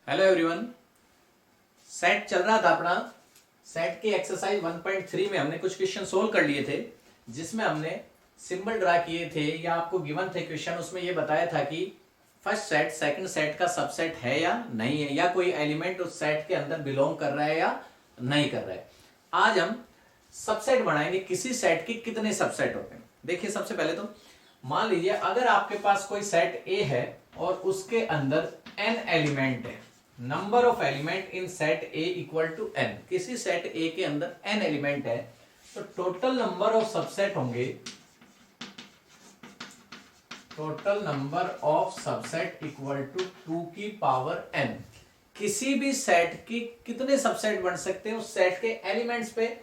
Hello everyone. Set चल रहा था अपना। सेट की एक्सरसाइज 1.3 में हमने कुछ क्वेश्चन सोल्व कर लिए थे, जिसमें हमने सिंबल ड्रा किए थे या आपको गिवन थे क्वेश्चन। उसमें ये बताया था कि फर्स्ट सेट सेकंड सेट का सबसेट है या नहीं है, या कोई एलिमेंट उस सेट के अंदर बिलोंग कर रहा है या नहीं कर रहा है। आज हम सबसेट बनाएंगे, किसी सेट के कितने सबसेट होते हैं। देखिए, सबसे पहले तो मान लीजिए अगर आपके पास कोई सेट ए है और उसके अंदर n एलिमेंट है, number of element in set A equal to n। किसी सेट ए के अंदर n एलिमेंट है तो टोटल नंबर ऑफ सबसेट होंगे, total number of subset equal to 2 की पावर n। किसी भी सेट की कितने सबसेट बन सकते हैं उस सेट के एलिमेंट्स पे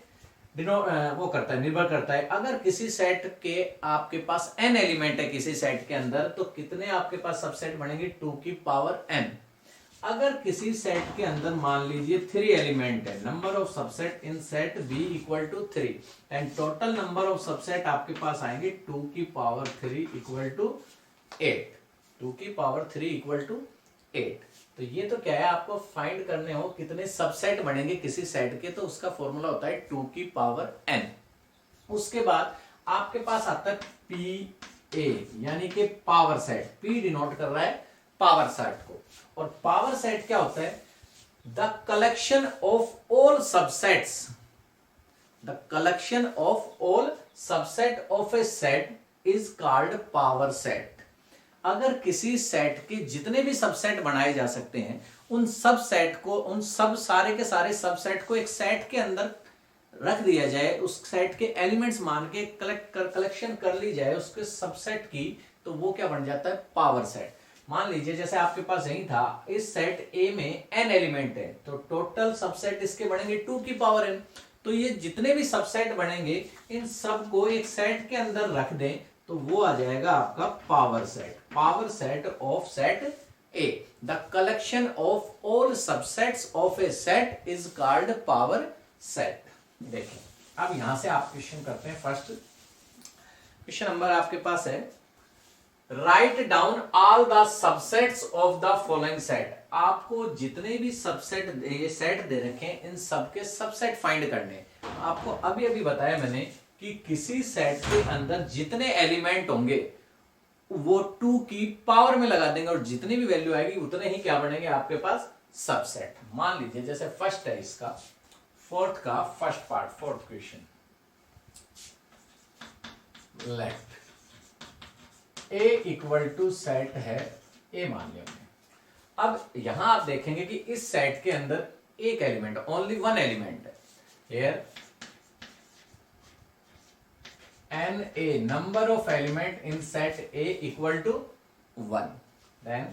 वो करता है, निर्भर करता है। अगर किसी सेट के आपके पास n एलिमेंट है किसी सेट के अंदर, तो कितने आपके पास सबसेट बनेंगे, 2 की पावर n। अगर किसी सेट के अंदर मान लीजिए 3 एलिमेंट है, number of subset in set B equal to 3, and total number of subset आपके पास आएंगे 2 की पावर 3 इक्वल टू 8। 2 की पावर 3 इक्वल टू 8। तो ये तो क्या है, आपको फाइंड करने हो कितने सबसेट बनेंगे किसी सेट के, तो उसका फॉर्मूला होता है 2 की पावर n। उसके बाद आपके पास आता है पी ए, यानी कि पावर सेट। पी डिनोट कर रहा है पावर सेट को, और पावर सेट क्या होता है, the collection of all subsets, the collection of all subset of a set is called power set. अगर किसी सेट के जितने भी सबसेट बनाए जा सकते हैं, उन सब सेट को, उन सब सारे के सारे सबसेट को एक सेट के अंदर रख दिया जाए, उस सेट के एलिमेंट्स मान के कलेक्शन कर ली जाए उसके सबसेट की, तो वो क्या बन जाता है, पावर सेट। मान लीजिए जैसे आपके पास यही था, इस सेट ए में n एलिमेंट है, तो टोटल सबसेट इसके बनेंगे 2 की पावर n। तो ये जितने भी सबसेट बनेंगे इन सब को एक सेट के अंदर रख दें तो वो आ जाएगा आपका power set. Power set of set A, the collection of all subsets of a set is called power set. देखिए, अब यहां से आप क्वेश्चन करते हैं। फर्स्ट क्वेश्चन नंबर आपके पास है, write down all the subsets of the following set. आपको जितने भी सबसेट ये सेट दे रखे हैं, इन सबके सबसेट फाइंड करने। आपको अभी अभी बताया मैंने कि किसी सेट के अंदर जितने एलिमेंट होंगे वो 2 की पावर में लगा देंगे, और जितनी भी वैल्यू आएगी उतने ही क्या बनेंगे आपके पास, सबसेट। मान लीजिए जैसे फर्स्ट है इसका, फोर्थ का first part, fourth question, left A equal to set है ए मान लिया हमने। अब यहां आप देखेंगे कि इस सेट के अंदर एक एलिमेंट, ओनली वन एलिमेंट है। Here n a, number of element in set A equal to 1, then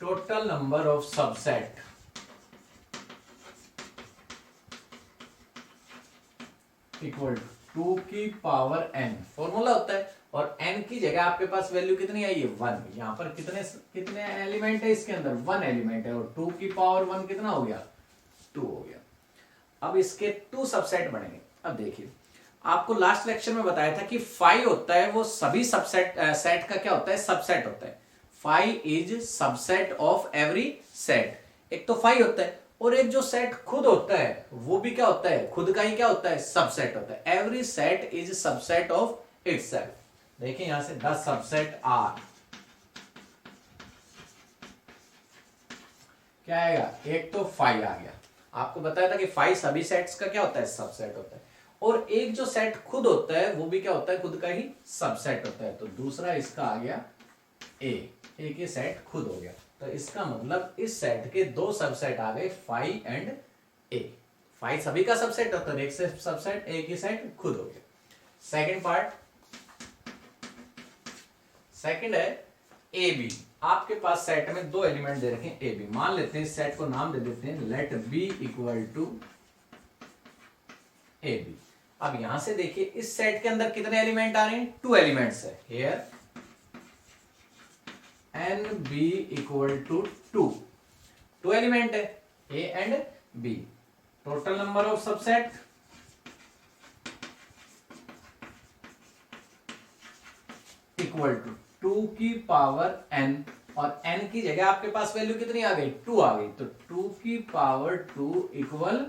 total number of subset equal to 2 की पावर n। फॉर्मूला होता है, और n की जगह आपके पास वैल्यू कितनी आई है, 1। यहां पर कितने एलिमेंट है इसके अंदर, 1 एलिमेंट है, और 2 की पावर 1 कितना हो गया, 2 हो गया। अब इसके 2 सबसेट बनेंगे। अब देखिए, आपको लास्ट लेक्चर में बताया था कि फाई होता है वो सभी सबसेट सेट का क्या होता है, सबसेट होता है। Phi is subset of every set. एक तो फाई होता है, और एक जो सेट खुद होता है वो भी क्या होता है, खुद का ही क्या होता है, सबसेट होता है। Every set is subset of itself. देखिए यहां से 10 सबसेट आर, क्या आएगा, एक तो फाई आ गया। आपको बताया था कि फाई सभी सेट्स का क्या होता है, सबसेट होता है। और एक जो सेट खुद होता है वो भी क्या होता है, खुद का ही सबसेट होता है। तो दूसरा इसका आ गया ए, एक ही सेट खुद हो गया। तो इसका मतलब इस सेट के 2 सबसेट आ गए, फाई एंड ए। फाई सभी का सबसेट होता है, एक से सबसेट, एक ही सेट खुद हो गया। सेकंड पार्ट, सेकंड है ए बी। आपके पास सेट में 2 एलिमेंट दे रखे हैं ए बी। मान लेते हैं इस सेट को नाम दे देते हैं let B equal to A B. अब यहां से देखिए इस सेट के अंदर कितने एलिमेंट आ रहे हैं, 2 एलिमेंट्स है। Here n B equal to 2 element है, A and B. Total number of subset equal to 2 की पावर n और n की जगह आपके पास वैल्यू कितनी आ गई, 2 आ गई, तो 2 की पावर 2 इक्वल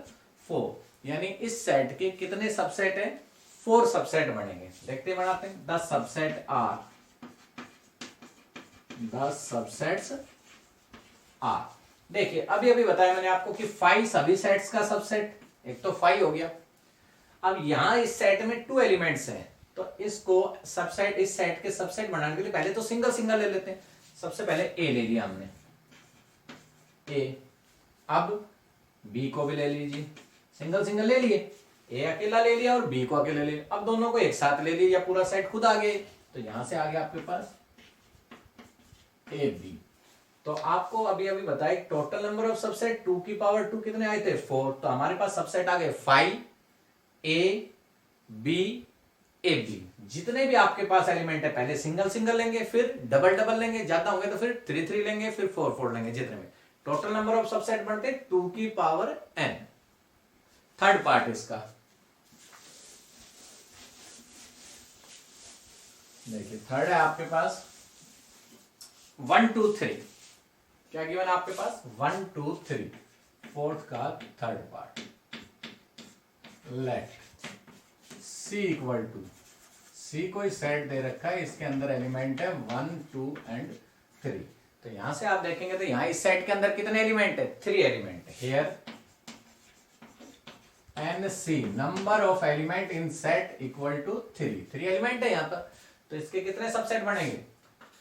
4, यानी इस सेट के कितने सबसेट है, 4 सबसेट बनेंगे। देखते बनाते हैं। 10 सबसेट आर, 10 सबसेट्स आर। देखिए अभी अभी बताया मैंने आपको कि 5 सभी सेट्स का सबसेट, एक तो 5 हो गया। अब यहां इस सेट में 2 एलिमेंट्स हैं, तो इसको सबसेट, इस सेट के सबसेट बनाने के लिए पहले तो सिंगल सिंगल ले लेते हैं। सबसे पहले ए ले लिया हमने, ए। अब बी को भी ले लीजिए, सिंगल सिंगल ले लिए, ए अकेला ले लिया और बी को अकेला ले लिया। अब दोनों को एक साथ ले लिया, पूरा सेट खुद आ गए, तो यहां से आ गया आपके पास ए बी। तो आपको अभी अभी बताया टोटल नंबर ऑफ सबसेट 2 की पावर 2 कितने आए थे, 4। तो हमारे पास सबसेट आ गए 5 ए बी ए बी। जितने भी आपके पास एलिमेंट है पहले सिंगल सिंगल लेंगे, फिर डबल डबल लेंगे, ज्यादा होंगे तो फिर 3 3 लेंगे, फिर 4 4 लेंगे, जितने में टोटल नंबर ऑफ सबसेट बनते 2 की पावर n। थर्ड पार्ट इसका देखिए, थर्ड है आपके पास 1 2 3। क्या गिवन है आपके पास, 1 2 3, फोर्थ का third part. Let C equal to, C कोई सेट दे रखा है, इसके अंदर एलिमेंट है 1 2 एंड 3। तो यहां से आप देखेंगे तो यहां इस सेट के अंदर कितने एलिमेंट है, 3 एलिमेंट है। Here N C, number of element in set equal to 3 element है यहां पर। तो इसके कितने सबसेट बनेंगे,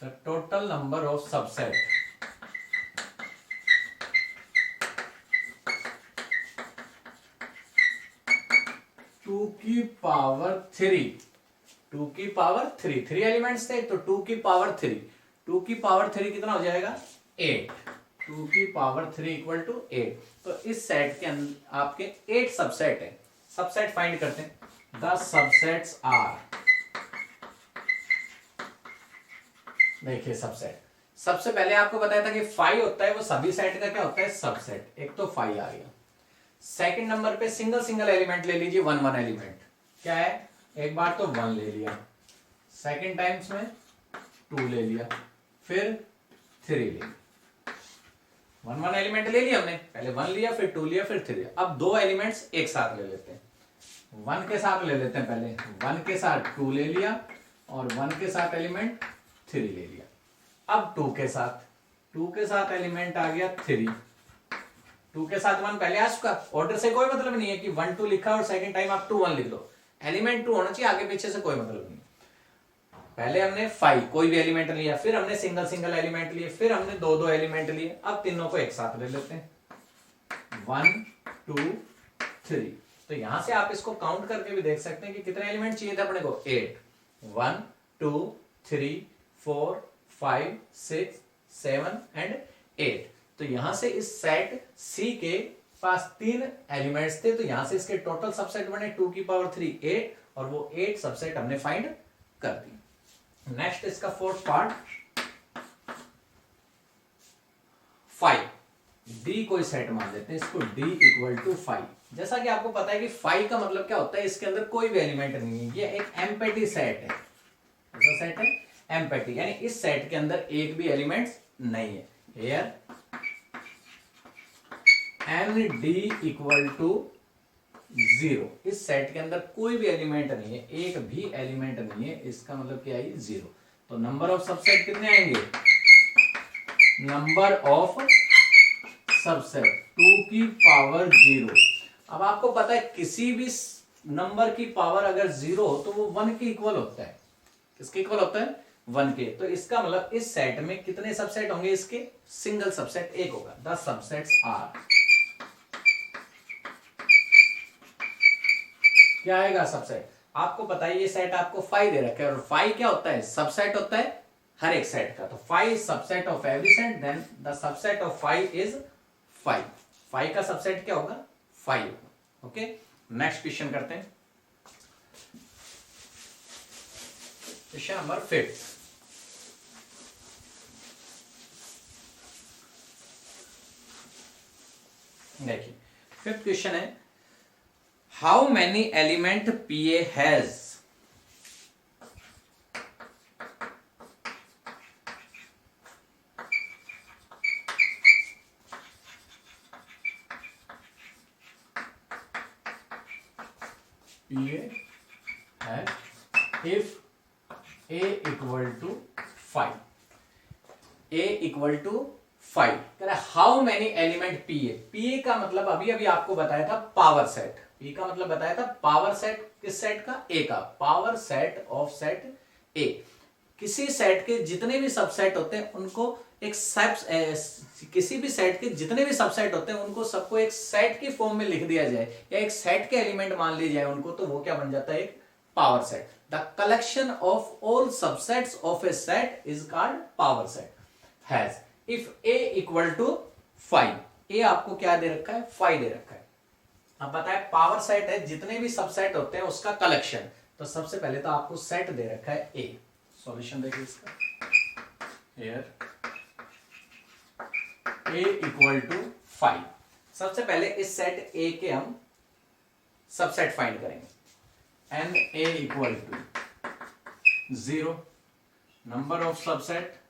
तो total number of subset two की पावर 3 एलिमेंट्स थे, तो 2 की पावर 3, 2 की पावर 3 कितना हो जाएगा, 8। 2 की पावर 3 इक्वल टू 8। तो इस सेट के अंदर आपके 8 सबसेट है। सबसेट फाइंड करते हैं। 10 सबसेट्स आर, देखिए सबसेट, सबसे पहले आपको बताया था कि 5 होता है वो सभी सेट का क्या होता है, सबसेट। एक तो 5 आ गया। सेकंड नंबर पे सिंगल सिंगल एलिमेंट ले लीजिए, 1 1 एलिमेंट। क्या है, एक बार तो 1 ले लिया, सेकंड टाइम्स में 2 ले लिया, फिर 3 ले लिया। 1 1 एलिमेंट ले लिया हमने, पहले 1 लिया, फिर 2 लिया, फिर 3 लिया। अब 2 एलिमेंट्स एक साथ ले लेते हैं। 1 के साथ ले लेते हैं, पहले 1 के साथ 2 ले लिया, और 1 के साथ एलिमेंट 3 ले लिया। अब 2 के साथ एलिमेंट आ गया 3, 2 के साथ 1 पहले आ चुका। ऑर्डर से कोई मतलब नहीं है कि 1 2 लिखा और सेकंड टाइम आप 2 1 लिख दो, एलिमेंट 2 होना चाहिए, आगे पीछे से कोई मतलब नहीं। पहले हमने 5 कोई भी एलिमेंट लिया, फिर हमने सिंगल सिंगल एलिमेंट लिए, फिर हमने 2 2 एलिमेंट लिए। अब तीनों को एक साथ ले लेते हैं, 1 2 3। तो यहां से आप इसको काउंट करके भी देख सकते हैं कि कितने एलिमेंट चाहिए थे अपने को, 8। 1 2 3 4 5 6 7 एंड 8। तो यहां से इस सेट C के पास 3 एलिमेंट्स थे, तो यहां से इसके टोटल सबसेट बने 2 की पावर 3 8, और वो 8 सबसेट हमने फाइंड कर दी। नेक्स्ट इसका फोर्थ पार्ट 5, D कोई सेट मान लेते हैं इसको, D इक्वल टू 5। जैसा कि आपको पता है कि 5 का मतलब क्या होता है, इसके अंदर कोई भी एलिमेंट नहीं है, ये एक एम्प्टी सेट है। ऐसा सेट है एम्प्टी, यानी इस सेट के अंदर एक भी एलिमेंट्स नहीं है। Here n D equal to 0, इस सेट के अंदर कोई भी एलिमेंट नहीं है, एक भी एलिमेंट नहीं है, इसका मतलब क्या है, 0। तो नंबर ऑफ सबसेट कितने आएंगे, नंबर ऑफ सबसेट 2 की पावर 0। अब आपको पता है किसी भी नंबर की पावर अगर 0 हो तो वो 1 के इक्वल होता है। किसके इक्वल होता है, 1 के। तो इसका मतलब इस सेट में कितने सबसेट होंगे, इसके सिंगल सबसेट 1 होगा। 10 सबसेट्स आर, क्या आएगा सबसेट, आपको पता है ये सेट आपको 5 दे रखा है, और 5 क्या होता है, सबसेट होता है हर एक सेट का। तो 5 subset of every set, then the subset of 5 is 5। 5 का सबसेट क्या होगा, 5 होगा। ओके, नेक्स्ट क्वेश्चन करते हैं। Question number 5। देखिए 5th क्वेश्चन है, how many element PA has, PA है if A equal to 5, A equal to 5 कह रहा है how many element PA। PA का मतलब अभी अभी आपको बताया था पावर सेट, P का मतलब बताया था पावर सेट, किस सेट का? A का, power set of set A। किसी सेट के जितने भी सबसेट होते हैं उनको एक किसी भी सेट के जितने भी सबसेट होते हैं उनको सबको एक सेट की फॉर्म में लिख दिया जाए या एक सेट के एलिमेंट मान ली जाए उनको, तो वो क्या बन जाता है? एक power set. The collection of all subsets of a set is called power set has if A equal to 5। A आपको क्या दे रखा है? 5 दे रखा है। अब बताए पावर सेट है जितने भी सबसेट होते हैं उसका कलेक्शन, तो सबसे पहले तो आपको सेट दे रखा है A। सॉल्यूशन देखिए इसका, here A इक्वल टू 5। सबसे पहले इस सेट A के हम सबसेट फाइंड करेंगे। N A equal to 0, number of subset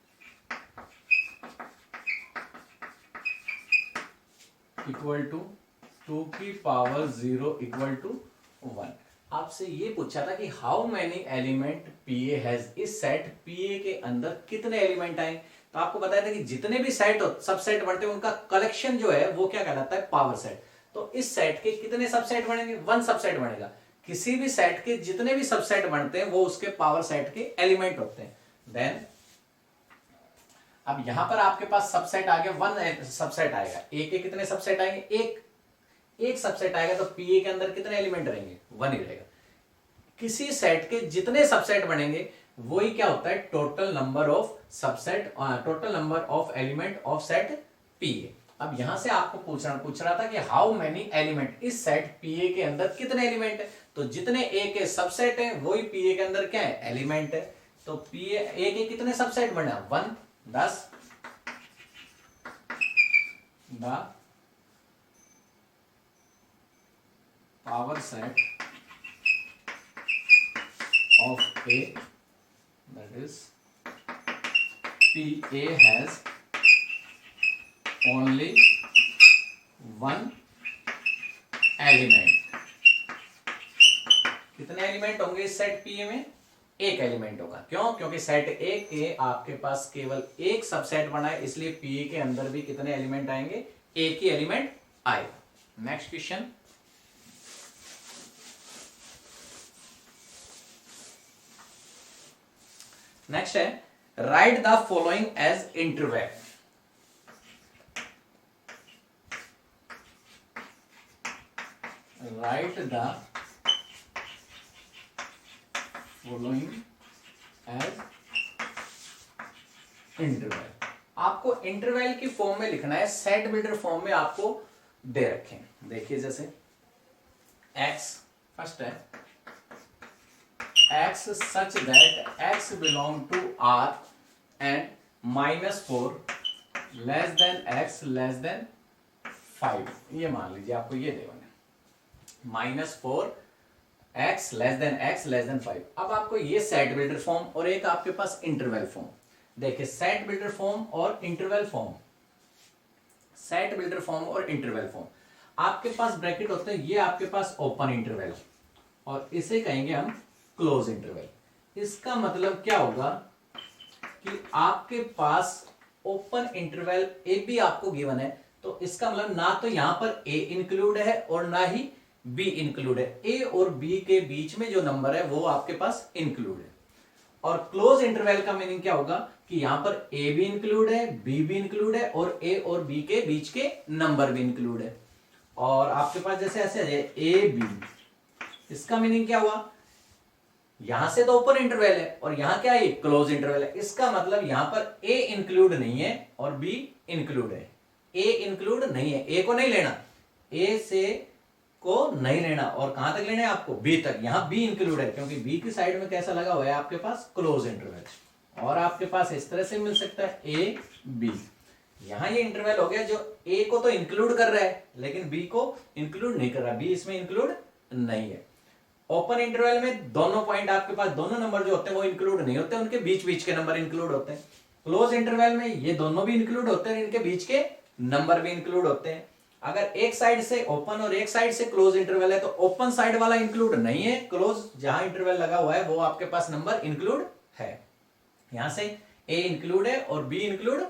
equal to 2 की पावर 0 इक्वल टू 1। आपसे ये पूछा था कि how many element PA has, इस सेट PA के अंदर कितने एलिमेंट आए, तो आपको बताया था कि जितने भी सेट सबसेट बनते हैं उनका कलेक्शन जो है वो क्या कहलाता है? Power set. तो इस सेट के कितने सबसेट बनेंगे? 1 सबसेट बनेगा। किसी भी सेट के जितने भी सबसेट बनते हैं वो उसके पावर सेट के एलिमेंट होते हैं। देन अब यहां पर आपके पास सबसेट आ गया, 1 सबसेट आएगा। A के कितने सबसेट आएंगे? एक सबसेट आएगा, तो PA के अंदर कितने एलिमेंट रहेंगे? 1 ही रहेगा। किसी सेट के जितने सबसेट बनेंगे वही क्या होता है? Total number of subset, total number of element of set PA। अब यहां से आपको पूछ रहा था कि हाउ मेनी एलिमेंट, इस सेट PA के अंदर कितने एलिमेंट है, तो जितने A के सबसेट हैं वही PA के अंदर क्या है? एलिमेंट है। तो A के कितने सबसेट बना? 1, 10 the power set of A, that is PA has only 1 element. कितने एलिमेंट होंगे इस सेट PA में? एक एलिमेंट होगा। क्यों? क्योंकि सेट A के आपके पास केवल एक सबसेट बना है, इसलिए PA के अंदर भी कितने एलिमेंट आएंगे? एक ही एलिमेंट आएगा। नेक्स्ट क्वेश्चन, नेक्स्ट है write the following as interval. Write the following as interval. आपको इंटरवल की फॉर्म में लिखना है, सेट बिल्डर फॉर्म में आपको दे रखे हैं। देखिए जैसे x फर्स्ट है x such that x belong to R and -4 less than x less than 5। ये मान लीजिए आपको ये देना -4 x less than 5। अब आपको ये सेट बिल्डर फॉर्म और एक आपके पास इंटरवल फॉर्म। देखिए सेट बिल्डर फॉर्म और interval form, set builder form और इंटरवल फॉर्म आपके पास ब्रैकेट होते हैं, ये आपके पास ओपन इंटरवल और इसे कहेंगे हम क्लोज इंटरवल। इसका मतलब क्या होगा कि आपके पास ओपन इंटरवल ए बी आपको गिवन है, तो इसका मतलब ना तो यहां पर ए इंक्लूड है और ना ही बी इंक्लूड है। ए और बी के बीच में जो नंबर है वो आपके पास इंक्लूड है। और क्लोज इंटरवल का मीनिंग क्या होगा कि यहां पर ए भी इंक्लूड है, बी भी इंक्लूड है और ए और बी के बीच के नंबर भी इंक्लूड है। और आपके पास जैसे ऐसे ए बी, इसका मीनिंग क्या हुआ? यहां से तो ओपन इंटरवल है और यहां क्या है? क्लोज इंटरवल है। इसका मतलब यहां पर ए इंक्लूड नहीं है और बी इंक्लूड है। ए इंक्लूड नहीं है, ए को नहीं लेना, ए से को नहीं लेना और कहां तक लेना है आपको? बी तक। यहां बी इंक्लूड है क्योंकि बी की साइड में कैसा लगा हुआ है आपके पास? Close interval. और आपके पास इस तरह से मिल सकता है ए बी। यहां ये इंटरवल हो गया जो ए को तो इंक्लूड कर रहा है लेकिन बी को इंक्लूड नहीं कर रहा, बी इसमें इंक्लूड नहीं है। ओपन इंटरवल में दोनों पॉइंट आपके पास, दोनों नंबर जो होते हैं वो इंक्लूड नहीं होते, उनके बीच बीच के नंबर इंक्लूड होते हैं। क्लोज इंटरवल में ये दोनों भी इंक्लूड होते हैं, इनके बीच के नंबर भी इंक्लूड होते हैं। अगर एक साइड से ओपन और एक साइड से क्लोज इंटरवल है तो ओपन साइड वाला इंक्लूड नहीं है, क्लोज जहां इंटरवल लगा हुआ है वो आपके पास नंबर इंक्लूड है। यहां से ए इंक्लूड है और बी इंक्लूड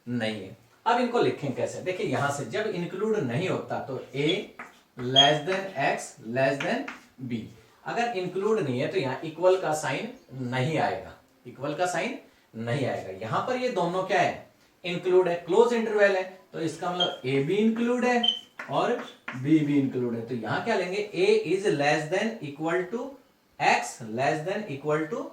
नहीं है। अब इनको लिखें कैसे, देखिए यहां से जब इंक्लूड नहीं होता तो A less than X less than B, अगर इंक्लूड नहीं है तो यहां इक्वल का साइन नहीं आएगा, इक्वल का साइन नहीं आएगा। यहां पर ये दोनों क्या है, इंक्लूड है, क्लोज इंटरवल है, तो इसका मतलब ए भी इंक्लूड है और बी भी इंक्लूड है। तो यहां क्या लेंगे, A is less than equal to X less than equal to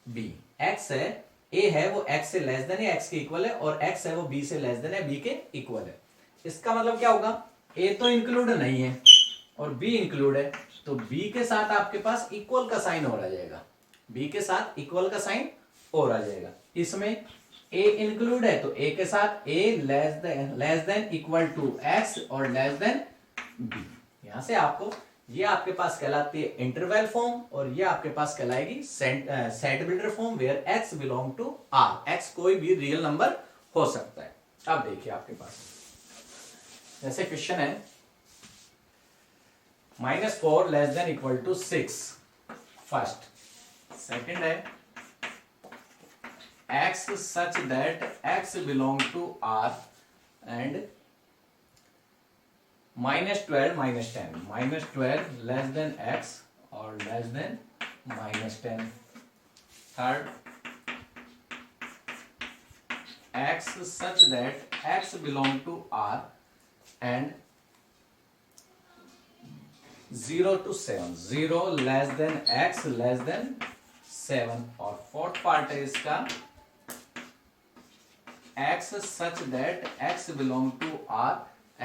B. X है, ए है वो एक्स से लेस देन है, एक्स के इक्वल है, और एक्स है वो बी से लेस देन है, बी के इक्वल है। इसका मतलब क्या होगा, ए तो इंक्लूड नहीं है और बी इंक्लूड है, तो बी के साथ आपके पास इक्वल का साइन और आ जाएगा, बी के साथ इक्वल का साइन और आ जाएगा। इसमें ए इंक्लूड है तो ए के साथ A less than equal to X और लेस देन बी। यहां से आपको ये आपके पास कहलाती है इंटरवल फॉर्म और ये आपके पास कहलाएगी set builder form where X belong to R. X कोई भी रियल नंबर हो सकता है। अब देखिए आपके पास जैसे क्वेश्चन है -4 less than equal to 6 first, second है x such that x belong to R and -12 -10, -12 less than x or less than -10. Third, x such that x belong to R and 0 to 7, 0 less than x less than 7, और fourth part है इसका x such that x belong to R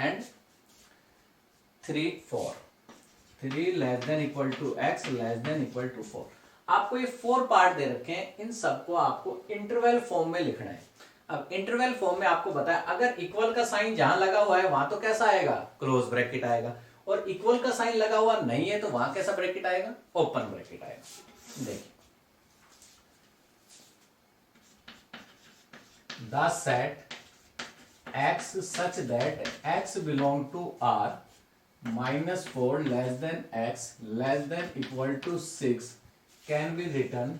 and 3 4, 3 less than equal to x less than equal to 4। आपको ये 4 part दे रखे हैं, इन सबको आपको interval form में लिखना है। अब इंटरवल फॉर्म में आपको बताया अगर इक्वल का साइन जहां लगा हुआ है वहां तो कैसा आएगा, क्लोज ब्रैकेट आएगा, और इक्वल का साइन लगा हुआ नहीं है तो वहां कैसा ब्रैकेट आएगा, ओपन ब्रैकेट आएगा। देखिए the set x such that x belong to R -4 less than x less than equal to 6 can be written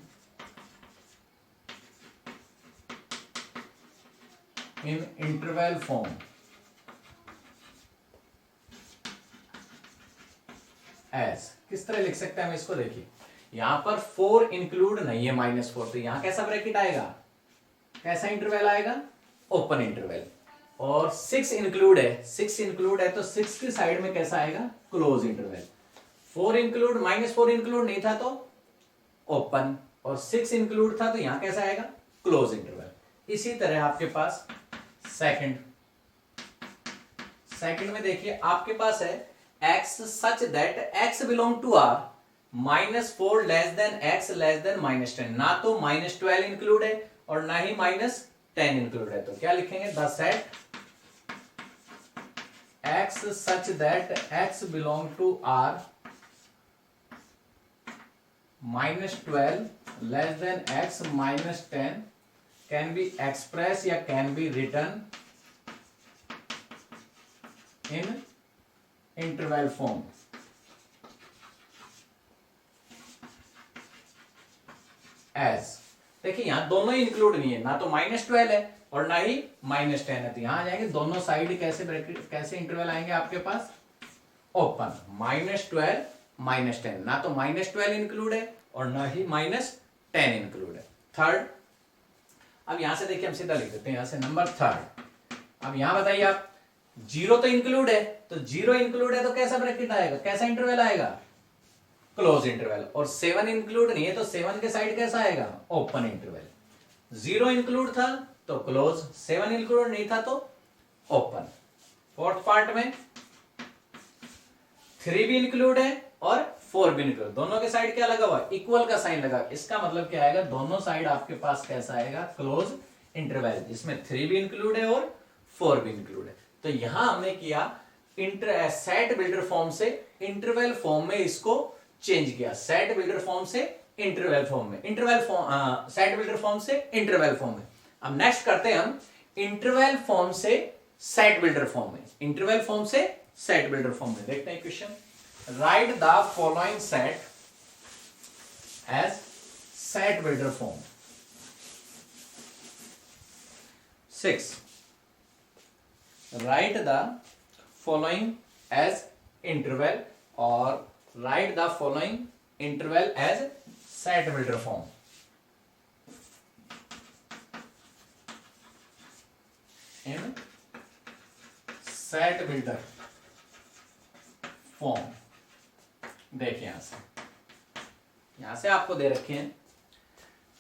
in interval form as। किस तरह लिख सकते हैं हम इसको, देखिए यहां पर 4 इंक्लूड नहीं है -4, तो यहां कैसा ब्रैकेट आएगा, कैसा इंटरवल आएगा, ओपन इंटरवल, और 6 इंक्लूड है, 6 इंक्लूड है तो 6 की साइड में कैसा आएगा, क्लोज इंटरवल। 4 इंक्लूड -4 इंक्लूड नहीं था तो ओपन, और 6 इंक्लूड था तो यहां कैसा आएगा, क्लोज इंटरवल। इसी तरह आपके पास सेकंड में देखिए आपके पास है x such that x belong to R -4 less than x less than -10, ना तो -12 इंक्लूड है और ना ही -10 इंक्लूड है, तो क्या लिखेंगे, the set x such that x belong to R -12 less than x -10 can be expressed या can be written in interval form as। देखिए यहां दोनों ही इंक्लूड नहीं है, ना तो -12 है और ना ही -10 है, तो यहां आ जाएंगे दोनों साइड कैसे ब्रैकेट कैसे इंटरवल आएंगे आपके पास, ओपन, -12 -10, ना तो -12 इंक्लूड है और ना ही -10 इंक्लूड है। थर्ड, अब यहां से देखिए हम सीधा लिख देते हैं, यहां से नंबर थर्ड। अब यहां बताइए आप 0 तो इंक्लूड है, तो 0 इंक्लूड है तो कैसा ब्रैकेट आएगा, कैसा इंटरवल आएगा, क्लोज इंटरवल, और 7 इंक्लूड नहीं है तो 7 के साइड कैसा आएगा, ओपन इंटरवल। 0 इंक्लूड था तो क्लोज, 7 इंक्लूड नहीं था तो ओपन। फोर्थ पार्ट में 3 भी इंक्लूड है और 4 भी इंक्लूड, दोनों के साइड क्या लगा हुआ, इक्वल का साइन लगा, इसका मतलब क्या आएगा, दोनों साइड आपके पास कैसा आएगा, क्लोज इंटरवल, जिसमें 3 भी इंक्लूड है और 4 भी इंक्लूड है। तो यहां हमने किया सेट बिल्डर फॉर्म से इंटरवल फॉर्म में इसको चेंज किया, सेट बिल्डर फॉर्म से इंटरवल फॉर्म में, सेट बिल्डर फॉर्म से इंटरवल फॉर्म में। अब नेक्स्ट करते हैं हम इंटरवल फॉर्म से सेट बिल्डर फॉर्म में, इंटरवल फॉर्म से सेट बिल्डर फॉर्म में। देखते हैं question, write the following set as set builder form. 6, write the following as interval और write the following interval as set builder form. In set builder form. देखिए यहां से आपको दे रखे हैं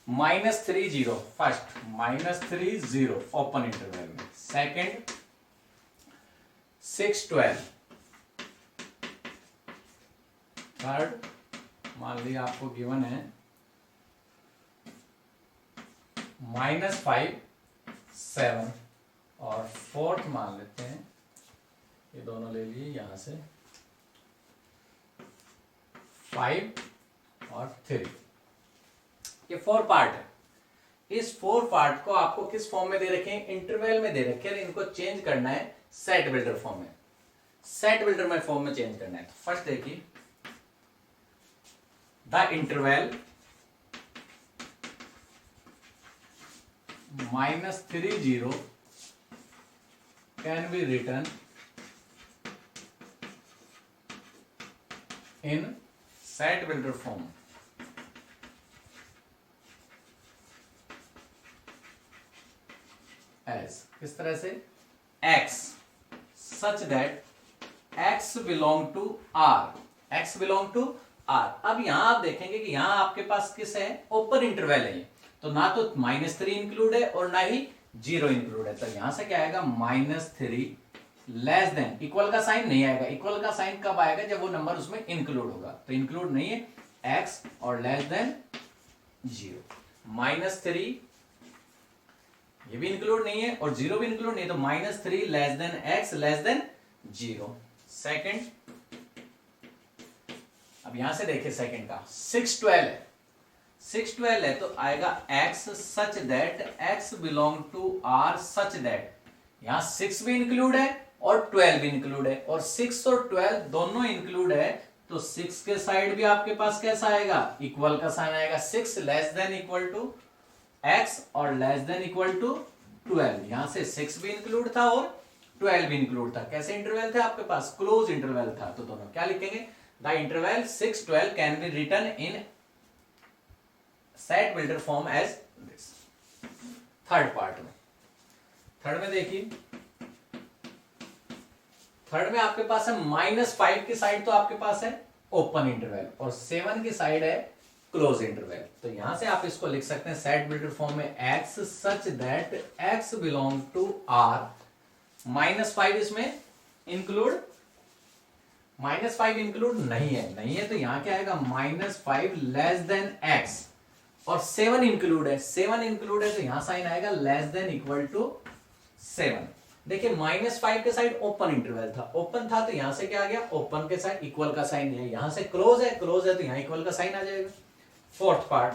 -3 0 फर्स्ट, -3 0 ओपन इंटरवल में, सेकंड 6 12, थर्ड मान लिया आपको गिवन है -5 7, और फोर्थ मान लेते हैं, ये दोनों ले लिए यहां से 5 और 3। ये 4 पार्ट है। इस 4 पार्ट को आपको किस फॉर्म में दे रखे हैं, इंटरवल में दे रखे हैं, इनको चेंज करना है सेट बिल्डर फॉर्म में, सेट बिल्डर में फॉर्म में चेंज करना है। तो फर्स्ट देखिए, the interval -3 0 can be written in set builder form as, किस तरह से, x such that x belong to r, x belong to r। अब यहां आप देखेंगे कि यहां आपके पास किस है, ओपन इंटरवल है ये, तो ना तो -3 इंक्लूड है और ना ही 0 इंक्लूड है। तो यहां से क्या आएगा, -3 लेस देन, इक्वल का साइन नहीं आएगा, इक्वल का साइन कब आएगा, जब वो नंबर उसमें इंक्लूड होगा। तो इंक्लूड नहीं है, x और लेस देन 0, -3 ये भी इंक्लूड नहीं है और 0 भी इंक्लूड नहीं है, तो -3 less than x less then 0। Second, अब यहां से देखिए सेकंड का 6 12 है, 6 12 है तो आएगा x such that x belong to r such that, यहां 6 भी इंक्लूड है और 12 भी इंक्लूड है, और 6 और 12 दोनों इंक्लूड है, तो 6 के साइड भी आपके पास कैसा आएगा, इक्वल का साइन आएगा, 6 less than equal to x और लेस देन इक्वल टू 12। यहां से 6 भी इंक्लूड था और 12 भी इंक्लूड था। कैसे इंटरवल थे आपके पास, क्लोज इंटरवल था। तो दोनों क्या लिखेंगे, the interval 6 12 can be written in set builder form as this. Third part में, थर्ड में देखिए, थर्ड में आपके पास है -5 की साइड तो आपके पास है ओपन इंटरवल और 7 की साइड है क्लोज इंटरवल। तो यहां से आप इसको लिख सकते हैं सेट बिल्डर फॉर्म में, x such that x belong to r, -5 इसमें इंक्लूड, -5 इंक्लूड नहीं है तो यहां क्या आएगा, -5 लेस देन x, और 7 इंक्लूड है, 7 इंक्लूड है तो यहां साइन आएगा लेस देन इक्वल टू 7। देखिए -5 के साइड ओपन इंटरवल था, ओपन था तो यहां से क्या आ गया, ओपन के साइड इक्वल का साइन है, यहां से क्लोज है तो यहां इक्वल का साइन आ जाएगा। फोर्थ पार्ट,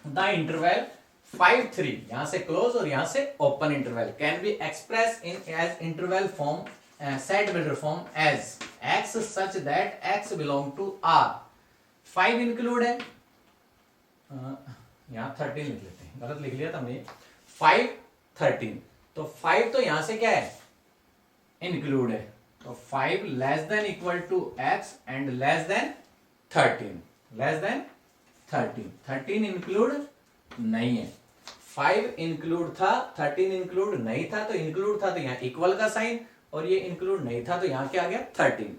द इंटरवल 5 3, यहां से क्लोज और यहां से open interval can be express in as interval form, set builder form as x such that x belong to r। 5 include है, यहां 13 लिख लेते हैं, गलत लिख लिया था हमने, 5 13, तो 5 तो यहां से क्या है, इंक्लूड है, तो 5 less than equal to x and less than 13, less than 13 include नहीं है, 5 इंक्लूड था, 13 इंक्लूड नहीं था, तो इंक्लूड था तो यहां इक्वल का साइन, और ये इंक्लूड नहीं था तो यहां क्या आ गया 13।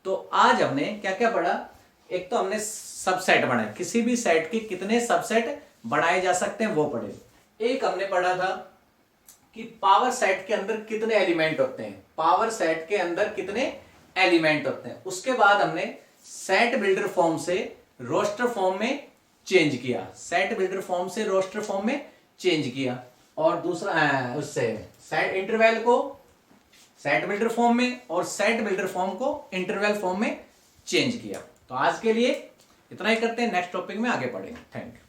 तो आज हमने क्या क्या पढ़ा, एक तो हमने सबसेट बनाए, किसी भी सेट के कितने सबसेट बनाए जा सकते हैं वो पढ़े। एक हमने पढ़ा था कि पावर सेट के अंदर कितने एलिमेंट होते हैं, पावर सेट के अंदर कितने एलिमेंट होते हैं। उसके बाद हमने सेट बिल्डर फॉर्म से रोस्टर फॉर्म में चेंज किया, सेट बिल्डर फॉर्म से रोस्टर फॉर्म में चेंज किया, और दूसरा उससे सेट इंटरवल को सेट बिल्डर फॉर्म में और सेट बिल्डर फॉर्म को इंटरवल फॉर्म में चेंज किया। तो आज के लिए इतना ही करते हैं, नेक्स्ट टॉपिक में आगे पढ़ेंगे। Thank you.